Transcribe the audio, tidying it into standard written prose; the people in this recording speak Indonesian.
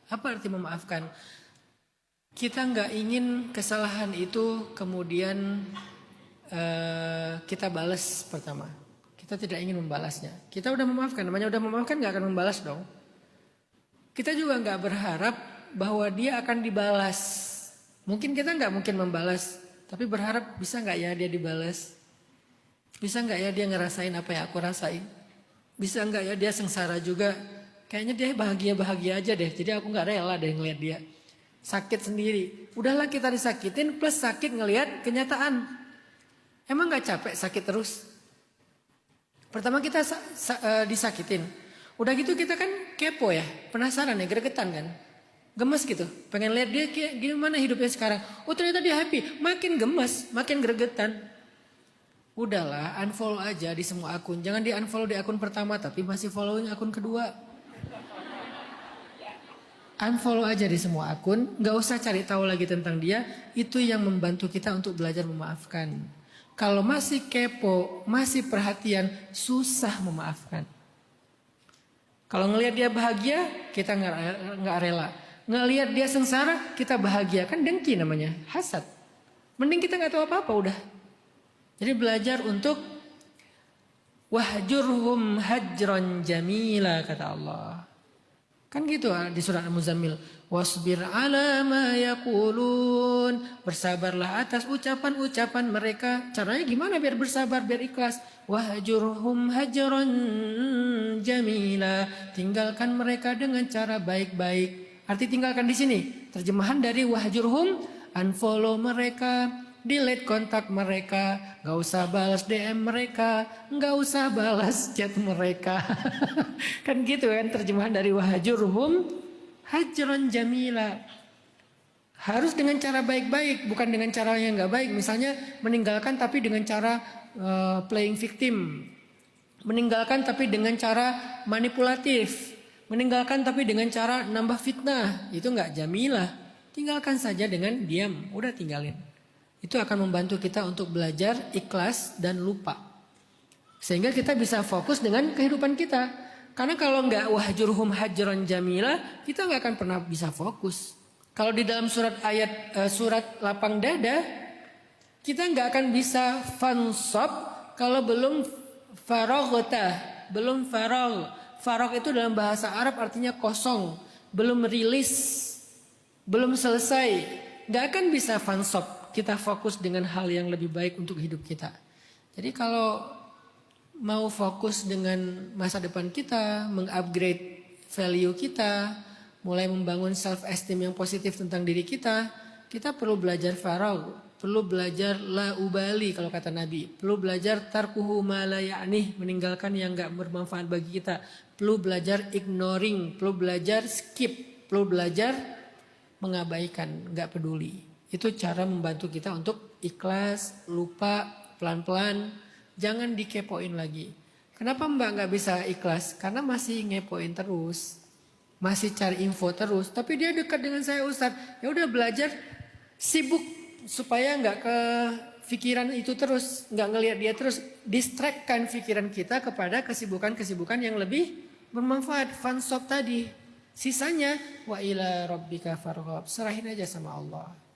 Apa arti memaafkan? Kita nggak ingin kesalahan itu kemudian kita balas pertama. Kita tidak ingin membalasnya. Kita udah memaafkan, namanya udah memaafkan nggak akan membalas dong. Kita juga nggak berharap bahwa dia akan dibalas. Mungkin kita nggak mungkin membalas, tapi berharap bisa nggak ya dia dibalas? Bisa nggak ya dia ngerasain apa yang aku rasain? Bisa nggak ya dia sengsara juga? Kayaknya dia bahagia-bahagia aja deh. Jadi aku nggak rela deh ngeliat dia sakit sendiri. Udahlah kita disakitin plus sakit ngelihat kenyataan. Emang nggak capek sakit terus? Pertama kita disakitin. Udah gitu kita kan kepo ya, penasaran ya, gregetan kan. Gemes gitu, pengen lihat dia kayak gimana hidupnya sekarang. Oh ternyata dia happy, makin gemes, makin gregetan. Udahlah, unfollow aja di semua akun. Jangan di unfollow di akun pertama, tapi masih following akun kedua. Unfollow aja di semua akun, nggak usah cari tahu lagi tentang dia. Itu yang membantu kita untuk belajar memaafkan. Kalau masih kepo, masih perhatian, susah memaafkan. Kalau ngelihat dia bahagia, kita nggak rela. Ngelihat dia sengsara, kita bahagia. Kan dengki namanya, hasad. Mending kita nggak tahu apa-apa udah. Jadi belajar untuk wahjurhum hajron jamila kata Allah. Kan gitu di surat Al-Muzammil. Wasbir ala ma yaqulun. Bersabarlah atas ucapan-ucapan mereka. Caranya gimana biar bersabar, biar ikhlas? Wahjurhum hajron jamila. Tinggalkan mereka dengan cara baik-baik. Arti tinggalkan di sini. Terjemahan dari wahjurhum, unfollow mereka, delete kontak mereka, gak usah balas DM mereka, gak usah balas chat mereka. Kan gitu kan terjemahan dari wahjurhum hajron jamila. Harus dengan cara baik-baik, bukan dengan cara yang gak baik. Misalnya meninggalkan tapi dengan cara playing victim. Meninggalkan tapi dengan cara manipulatif. Meninggalkan tapi dengan cara nambah fitnah. Itu gak jamilah. Tinggalkan saja dengan diam, udah tinggalin. Itu akan membantu kita untuk belajar ikhlas dan lupa. Sehingga kita bisa fokus dengan kehidupan kita. Karena kalau nggak wahjurhum hajron jamila, kita nggak akan pernah bisa fokus. Kalau di dalam surat lapang dada, kita nggak akan bisa fansop kalau belum farogota, belum farog. Farog itu dalam bahasa Arab artinya kosong, belum rilis, belum selesai. Nggak akan bisa fansop. Kita fokus dengan hal yang lebih baik untuk hidup kita. Jadi kalau mau fokus dengan masa depan kita, mengupgrade value kita, mulai membangun self esteem yang positif tentang diri kita, kita perlu belajar faragh, perlu belajar la ubali kalau kata Nabi, perlu belajar tarkuhu ma la ya'nih, meninggalkan yang enggak bermanfaat bagi kita, perlu belajar ignoring, perlu belajar skip, perlu belajar mengabaikan, enggak peduli. Itu cara membantu kita untuk ikhlas, lupa, pelan-pelan. Jangan dikepoin lagi. Kenapa Mbak nggak bisa ikhlas? Karena masih ngepoin terus. Masih cari info terus. Tapi dia dekat dengan saya Ustadz. Ya udah belajar sibuk. Supaya nggak ke pikiran itu terus. Nggak ngelihat dia terus. Distractkan pikiran kita kepada kesibukan-kesibukan yang lebih bermanfaat. Fansop tadi. Sisanya wa ila rabbika farghab. Serahin aja sama Allah.